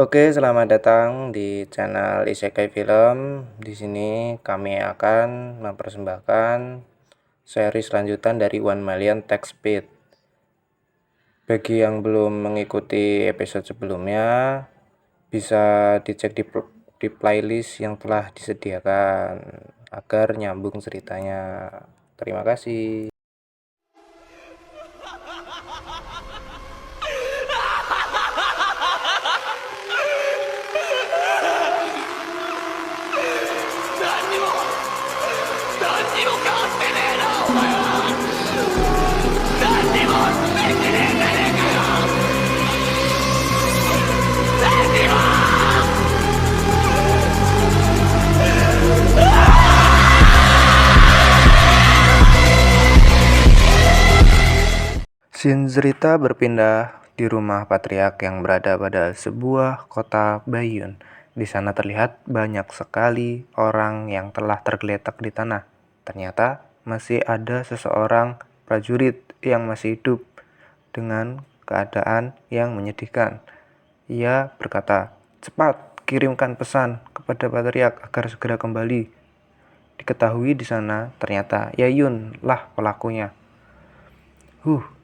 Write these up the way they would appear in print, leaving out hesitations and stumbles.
Oke, selamat datang di channel Isekai Film. Di sini kami akan mempersembahkan seri selanjutan dari 1 Million Text Speed. Bagi yang belum mengikuti episode sebelumnya, bisa dicek di playlist yang telah disediakan agar nyambung ceritanya. Terima kasih. Scene cerita berpindah di rumah patriark yang berada pada sebuah kota Bayun. Di sana terlihat banyak sekali orang yang telah tergeletak di tanah. Ternyata masih ada seseorang prajurit yang masih hidup dengan keadaan yang menyedihkan. Ia berkata, "Cepat kirimkan pesan kepada patriark agar segera kembali." Diketahui di sana ternyata Yayun lah pelakunya.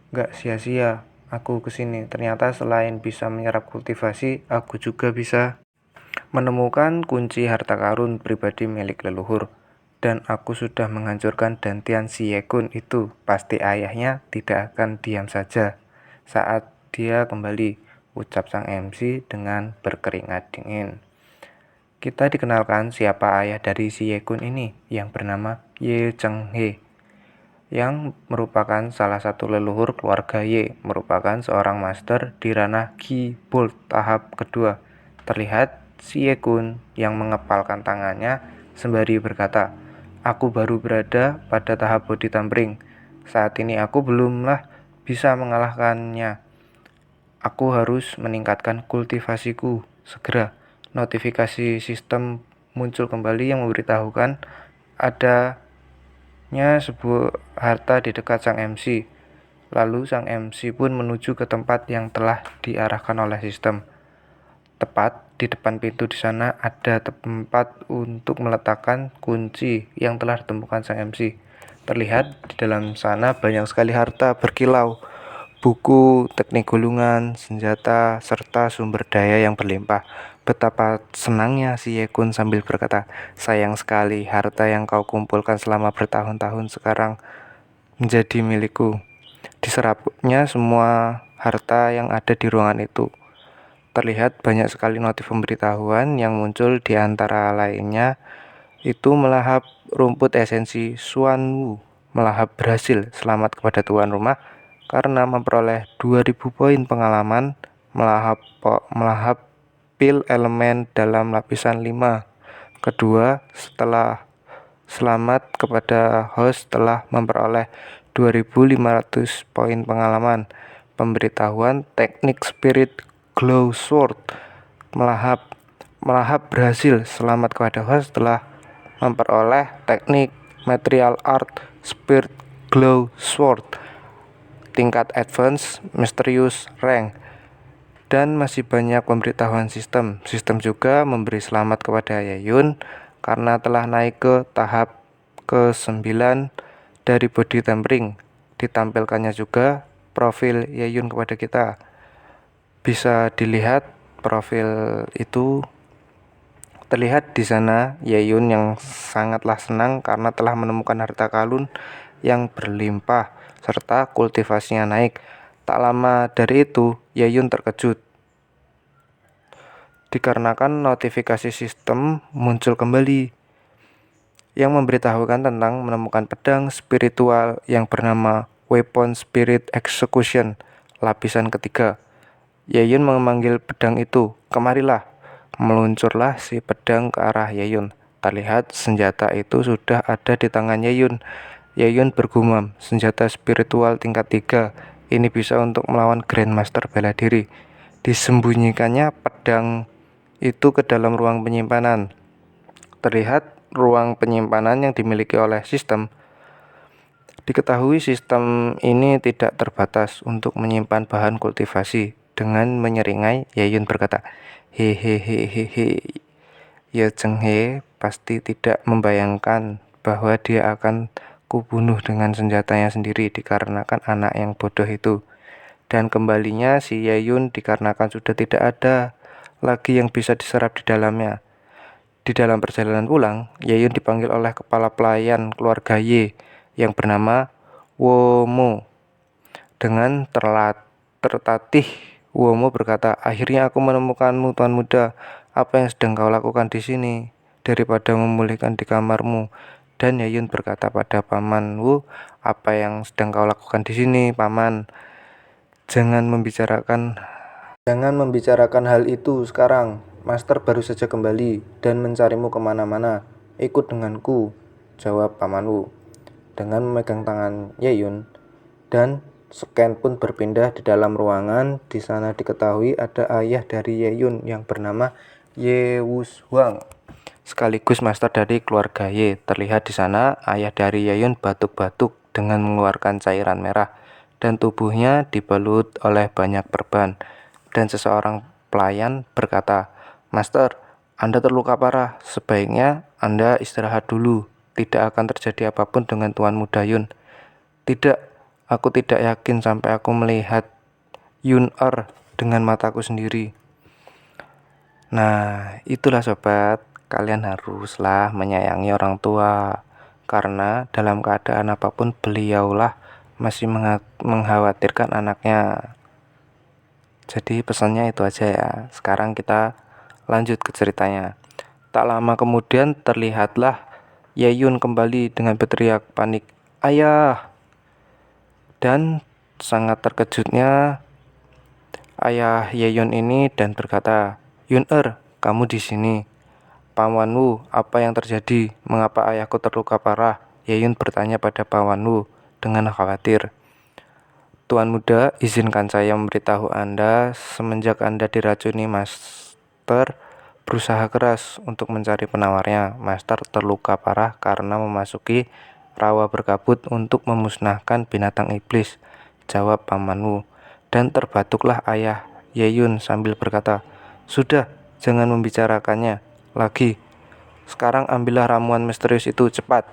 Gak sia-sia aku kesini. Ternyata selain bisa menyerap kultivasi, aku juga bisa menemukan kunci harta karun pribadi milik leluhur. Dan aku sudah menghancurkan dantian si Yekun itu. Pasti ayahnya tidak akan diam saja saat dia kembali, ucap sang MC dengan berkeringat dingin. Kita dikenalkan siapa ayah dari si Yekun ini, yang bernama Ye Cheng-he, yang merupakan salah satu leluhur keluarga Ye, merupakan seorang master di ranah Ki Bolt tahap kedua. Terlihat si Ye-kun yang mengepalkan tangannya sembari berkata, "Aku baru berada pada tahap body tampering. Saat ini aku belumlah bisa mengalahkannya. Aku harus meningkatkan kultivasiku segera." Notifikasi sistem muncul kembali yang memberitahukan ada sebuah harta di dekat sang MC. Lalu sang MC pun menuju ke tempat yang telah diarahkan oleh sistem. Tepat di depan pintu di sana ada tempat untuk meletakkan kunci yang telah ditemukan sang MC. Terlihat di dalam sana banyak sekali harta berkilau, buku, teknik gulungan, senjata, serta sumber daya yang berlimpah. Betapa senangnya si Yekun sambil berkata, "Sayang sekali harta yang kau kumpulkan selama bertahun-tahun sekarang menjadi milikku." Diserapnya semua harta yang ada di ruangan itu. Terlihat banyak sekali notif pemberitahuan yang muncul, di antara lainnya itu melahap rumput esensi Xuanwu. Melahap berhasil, selamat kepada tuan rumah karena memperoleh 2000 poin pengalaman. Melahap pil elemen dalam lapisan 5. Kedua, setelah selamat kepada host telah memperoleh 2500 poin pengalaman. Pemberitahuan teknik Spirit Glow Sword. Melahap berhasil, selamat kepada host telah memperoleh teknik Material Art Spirit Glow Sword tingkat Advance Mysterious Rank. Dan masih banyak pemberitahuan sistem. Sistem juga memberi selamat kepada Yayun karena telah naik ke tahap ke-9 dari body tampering. Ditampilkannya juga profil Yayun kepada kita. Bisa dilihat profil itu. Terlihat di sana Yayun yang sangatlah senang karena telah menemukan harta karun yang berlimpah serta kultivasinya naik. Tak lama dari itu, Yayun terkejut dikarenakan notifikasi sistem muncul kembali yang memberitahukan tentang menemukan pedang spiritual yang bernama Weapon Spirit Execution lapisan ketiga. Yayun memanggil pedang itu, "Kemarilah." Meluncurlah si pedang ke arah Yayun. Terlihat senjata itu sudah ada di tangan Yayun. Yayun bergumam, "Senjata spiritual tingkat 3. Ini bisa untuk melawan Grandmaster bela diri." Disembunyikannya pedang itu ke dalam ruang penyimpanan. Terlihat ruang penyimpanan yang dimiliki oleh sistem. Diketahui sistem ini tidak terbatas untuk menyimpan bahan kultivasi. Dengan menyeringai, Yayun berkata, Hehehehehe. Ye Cheng He pasti tidak membayangkan bahwa dia akan kubunuh dengan senjatanya sendiri dikarenakan anak yang bodoh itu. Dan kembalinya si Yeyun dikarenakan sudah tidak ada lagi yang bisa diserap di dalamnya. Di dalam perjalanan pulang, Yeyun dipanggil oleh kepala pelayan keluarga Ye yang bernama Womo. Dengan tertatih, Womo berkata, "Akhirnya aku menemukanmu, Tuan Muda. Apa yang sedang kau lakukan di sini? Daripada memulihkan di kamarmu." Dan Yeyun berkata pada Paman Wu, "Apa yang sedang kau lakukan di sini, Paman? Jangan membicarakan hal itu sekarang. Master baru saja kembali dan mencarimu kemana-mana. Ikut denganku," jawab Paman Wu dengan memegang tangan Yeyun. Dan Scan pun berpindah di dalam ruangan. Di sana diketahui ada ayah dari Yeyun yang bernama Ye Wus Huang, sekaligus master dari keluarga Ye. Terlihat di sana ayah dari Yeyun batuk-batuk dengan mengeluarkan cairan merah dan tubuhnya dibalut oleh banyak perban. Dan seseorang pelayan berkata, "Master, Anda terluka parah. Sebaiknya Anda istirahat dulu. Tidak akan terjadi apapun dengan Tuan Muda Yun." "Tidak, aku tidak yakin sampai aku melihat Yun-er dengan mataku sendiri." Nah, itulah sobat, kalian haruslah menyayangi orang tua, karena dalam keadaan apapun beliaulah masih mengkhawatirkan anaknya. Jadi pesannya itu aja ya. Sekarang kita lanjut ke ceritanya. Tak lama kemudian terlihatlah Yeyun kembali dengan berteriak panik, "Ayah!" Dan sangat terkejutnya ayah Yeyun ini dan berkata, "Yun-er, kamu di sini." "Paman Wu, apa yang terjadi? Mengapa ayahku terluka parah?" Yeyun bertanya pada Paman Wu dengan khawatir. "Tuan Muda, izinkan saya memberitahu Anda, semenjak Anda diracuni, Master berusaha keras untuk mencari penawarnya. Master terluka parah karena memasuki rawa berkabut untuk memusnahkan binatang iblis," jawab Paman Wu. Dan terbatuklah ayah Yeyun sambil berkata, "Sudah, jangan membicarakannya lagi. Sekarang ambillah ramuan misterius itu, cepat."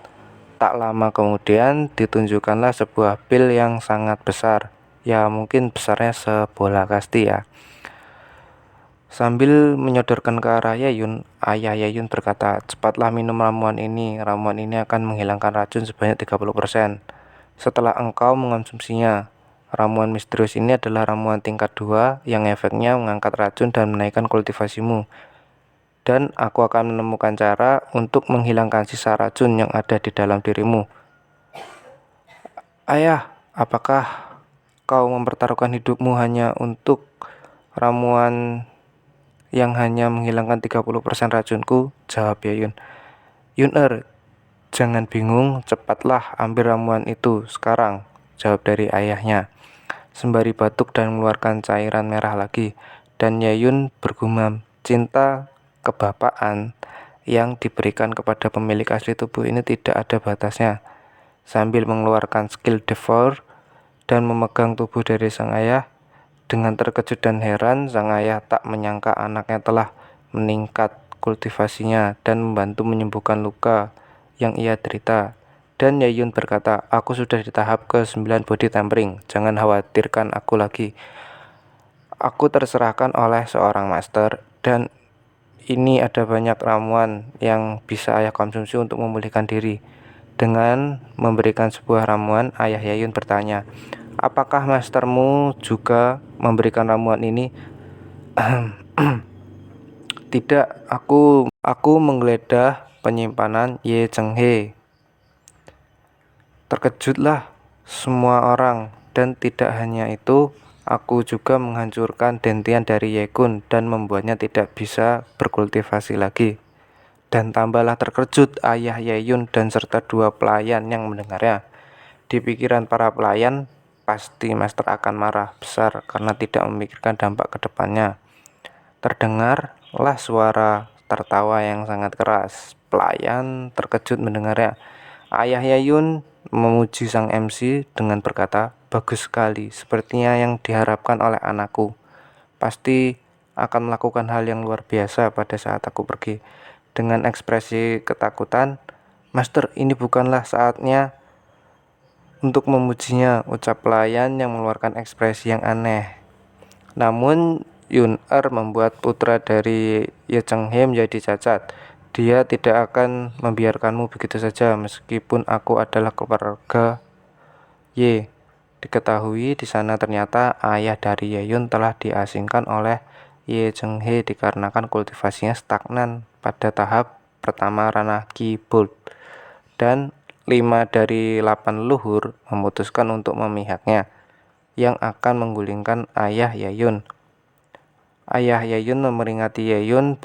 Tak lama kemudian ditunjukkanlah sebuah pil yang sangat besar. Ya mungkin besarnya sebola kasti ya. Sambil menyodorkan ke arah Yeyun, ayah Yeyun berkata, "Cepatlah minum ramuan ini. Ramuan ini akan menghilangkan racun sebanyak 30%. Setelah engkau mengonsumsinya." Ramuan misterius ini adalah ramuan tingkat 2 yang efeknya mengangkat racun dan menaikkan kultivasimu. Dan aku akan menemukan cara untuk menghilangkan sisa racun yang ada di dalam dirimu. Ayah, apakah kau mempertaruhkan hidupmu hanya untuk ramuan yang hanya menghilangkan 30% racunku?" jawab Yeyun. "Yun-er, jangan bingung, cepatlah ambil ramuan itu sekarang," jawab dari ayahnya, sembari batuk dan mengeluarkan cairan merah lagi. Dan Yeyun bergumam, cinta kebapaan yang diberikan kepada pemilik asli tubuh ini tidak ada batasnya. Sambil mengeluarkan skill Devour dan memegang tubuh dari sang ayah, dengan terkejut dan heran, sang ayah tak menyangka anaknya telah meningkat kultivasinya dan membantu menyembuhkan luka yang ia derita. Dan Yeyun berkata, "Aku sudah di tahap ke-9 body tempering, jangan khawatirkan aku lagi. Aku terserahkan oleh seorang master, dan ini ada banyak ramuan yang bisa ayah konsumsi untuk memulihkan diri." Dengan memberikan sebuah ramuan, ayah Yeyun bertanya, "Apakah mastermu juga memberikan ramuan ini?" "Tidak, aku menggeledah penyimpanan Ye Cheng He." Terkejutlah semua orang, dan tidak hanya itu, aku juga menghancurkan dentian dari Ye Kun dan membuatnya tidak bisa berkultivasi lagi. Dan tambahlah terkejut ayah Yeyun dan serta dua pelayan yang mendengarnya. Di pikiran para pelayan, pasti master akan marah besar karena tidak memikirkan dampak ke depannya. Terdengarlah suara tertawa yang sangat keras. Pelayan terkejut mendengarnya. Ayah Yeyun memuji sang MC dengan berkata, "Bagus sekali, sepertinya yang diharapkan oleh anakku. Pasti akan melakukan hal yang luar biasa pada saat aku pergi. Dengan ekspresi ketakutan, "Master, ini bukanlah saatnya untuk memujinya," ucap pelayan yang mengeluarkan ekspresi yang aneh. Namun Yun-er membuat putra dari Ye Cheng-he menjadi cacat. "Dia tidak akan membiarkanmu begitu saja meskipun aku adalah keluarga Ye." Diketahui di sana ternyata ayah dari Ye-yun telah diasingkan oleh Ye Cheng-he dikarenakan kultivasinya stagnan pada tahap pertama ranah Ki-bolt, dan 5 dari 8 leluhur memutuskan untuk memihaknya, yang akan menggulingkan ayah Ye-yun. Ayah Ye-yun memeringati Ye-yun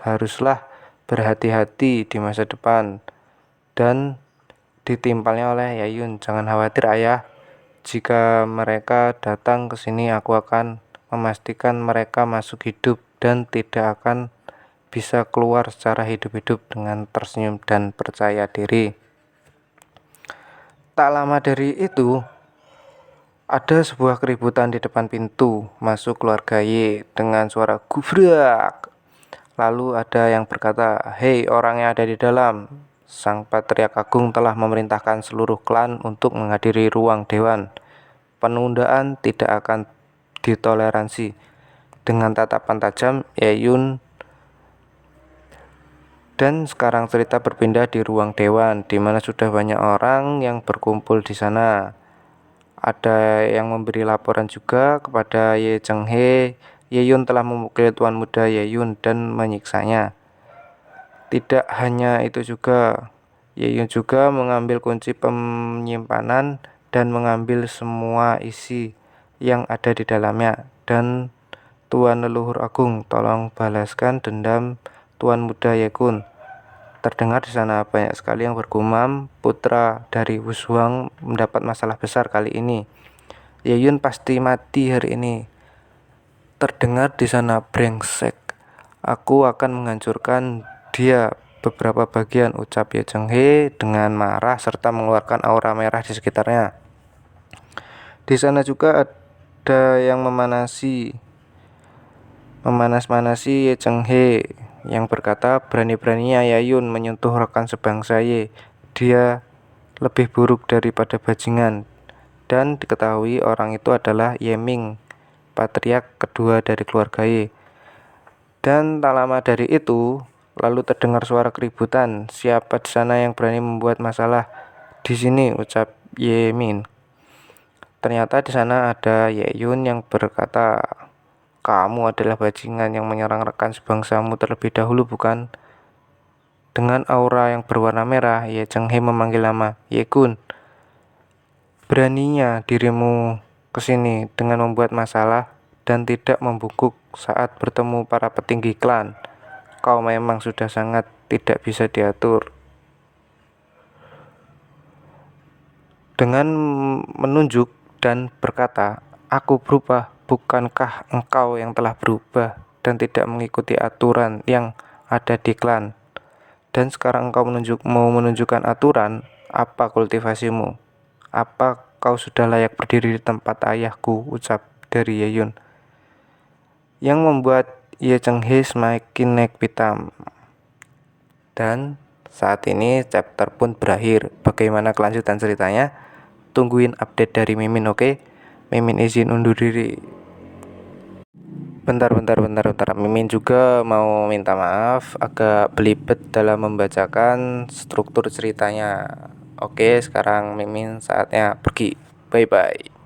haruslah berhati-hati di masa depan, dan ditimpalnya oleh Ye-yun, "Jangan khawatir ayah, jika mereka datang ke sini aku akan memastikan mereka masuk hidup dan tidak akan bisa keluar secara hidup-hidup." Dengan tersenyum dan percaya diri. Tak lama dari itu, ada sebuah keributan di depan pintu masuk keluarga Ye dengan suara gubrak. Lalu ada yang berkata, "Hei orang yang ada di dalam, Sang Patriark Agung telah memerintahkan seluruh klan untuk menghadiri ruang dewan. Penundaan tidak akan ditoleransi." Dengan tatapan tajam, Ye-yun. Dan sekarang cerita berpindah di ruang dewan, di mana sudah banyak orang yang berkumpul di sana. Ada yang memberi laporan juga kepada Ye Cheng-he. Ye-yun telah memukul tuan muda Ye-yun dan menyiksanya. Tidak hanya itu juga, Ye-yun juga mengambil kunci penyimpanan dan mengambil semua isi yang ada di dalamnya. Dan Tuan Leluhur Agung, tolong balaskan dendam Tuan Muda Ye-kun. Terdengar di sana banyak sekali yang bergumam, putra dari Wushuang mendapat masalah besar kali ini. Ye-yun pasti mati hari ini. Terdengar di sana, brengsek. Aku akan menghancurkan dia beberapa bagian, ucap Ye Cheng-he dengan marah serta mengeluarkan aura merah di sekitarnya. Di sana juga ada yang memanas-manasi Ye Cheng-he yang berkata, "Berani-beraninya Ye-yun menyentuh rekan sebangsa Ye. Dia lebih buruk daripada bajingan." Dan diketahui orang itu adalah Ye Ming, patriark kedua dari keluarga Ye. Dan tak lama dari itu, lalu terdengar suara keributan. "Siapa di sana yang berani membuat masalah di sini?" ucap Ye Ming. Ternyata di sana ada Ye-yun yang berkata, "Kamu adalah bajingan yang menyerang rekan sebangsamu terlebih dahulu, bukan?" Dengan aura yang berwarna merah, Ye Cheng-he memanggil nama, "Ye-kun, beraninya dirimu ke sini dengan membuat masalah dan tidak membungkuk saat bertemu para petinggi klan. Kau memang sudah sangat tidak bisa diatur." Dengan menunjuk dan berkata, "Aku berubah, bukankah engkau yang telah berubah dan tidak mengikuti aturan yang ada di klan? Dan sekarang engkau mau menunjukkan aturan, apa kultivasimu? Apa kau sudah layak berdiri di tempat ayahku?" ucap dari Ye-yun, yang membuat Ye Cheng-he semakin naik pitam. Dan saat ini chapter pun berakhir. Bagaimana kelanjutan ceritanya? Tungguin update dari Mimin, oke? Mimin izin undur diri. Bentar. Mimin juga mau minta maaf agak belibet dalam membacakan struktur ceritanya. Oke, sekarang Mimin saatnya pergi. Bye-bye.